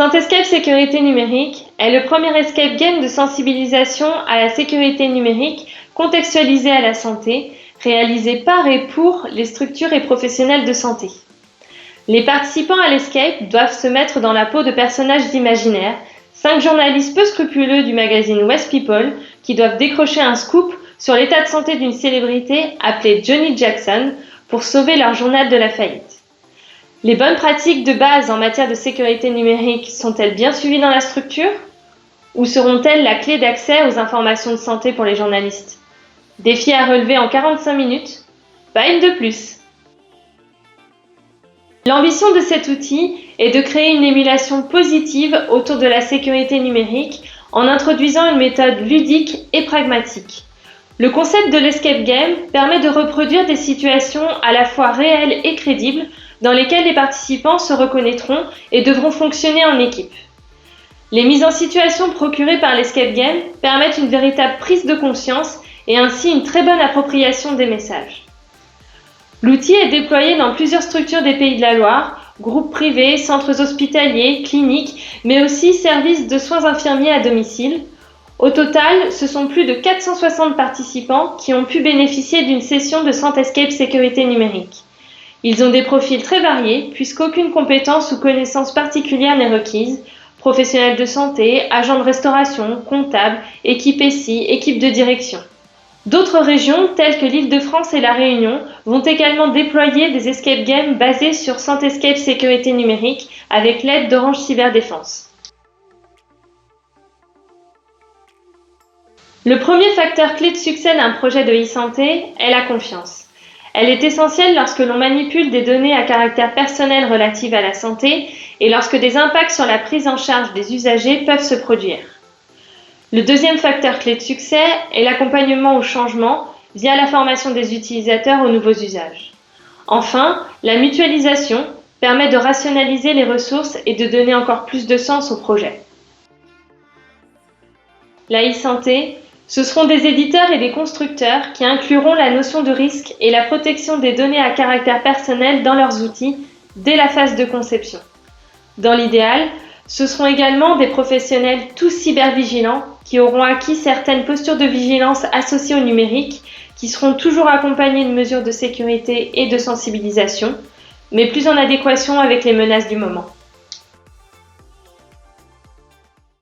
SanteScape Sécurité Numérique est le premier escape game de sensibilisation à la sécurité numérique contextualisé à la santé, réalisé par et pour les structures et professionnels de santé. Les participants à l'escape doivent se mettre dans la peau de personnages imaginaires, 5 journalistes peu scrupuleux du magazine West People qui doivent décrocher un scoop sur l'état de santé d'une célébrité appelée Johnny Jackson pour sauver leur journal de la faillite. Les bonnes pratiques de base en matière de sécurité numérique sont-elles bien suivies dans la structure? Ou seront-elles la clé d'accès aux informations de santé pour les journalistes? Défi à relever en 45 minutes? Pas une de plus! L'ambition de cet outil est de créer une émulation positive autour de la sécurité numérique en introduisant une méthode ludique et pragmatique. Le concept de l'escape game permet de reproduire des situations à la fois réelles et crédibles dans lesquelles les participants se reconnaîtront et devront fonctionner en équipe. Les mises en situation procurées par l'escape game permettent une véritable prise de conscience et ainsi une très bonne appropriation des messages. L'outil est déployé dans plusieurs structures des Pays de la Loire, groupes privés, centres hospitaliers, cliniques, mais aussi services de soins infirmiers à domicile. Au total, ce sont plus de 460 participants qui ont pu bénéficier d'une session de SanteScape Sécurité Numérique. Ils ont des profils très variés puisqu'aucune compétence ou connaissance particulière n'est requise, professionnels de santé, agents de restauration, comptables, équipe SI, équipe de direction. D'autres régions, telles que l'Île-de-France et La Réunion, vont également déployer des escape games basés sur SanteScape Sécurité Numérique avec l'aide d'Orange Cyberdéfense. Le premier facteur clé de succès d'un projet de e-santé est la confiance. Elle est essentielle lorsque l'on manipule des données à caractère personnel relatives à la santé et lorsque des impacts sur la prise en charge des usagers peuvent se produire. Le deuxième facteur clé de succès est l'accompagnement au changement via la formation des utilisateurs aux nouveaux usages. Enfin, la mutualisation permet de rationaliser les ressources et de donner encore plus de sens au projet. La e-santé, ce seront des éditeurs et des constructeurs qui incluront la notion de risque et la protection des données à caractère personnel dans leurs outils dès la phase de conception. Dans l'idéal, ce seront également des professionnels tous cybervigilants qui auront acquis certaines postures de vigilance associées au numérique, qui seront toujours accompagnés de mesures de sécurité et de sensibilisation, mais plus en adéquation avec les menaces du moment.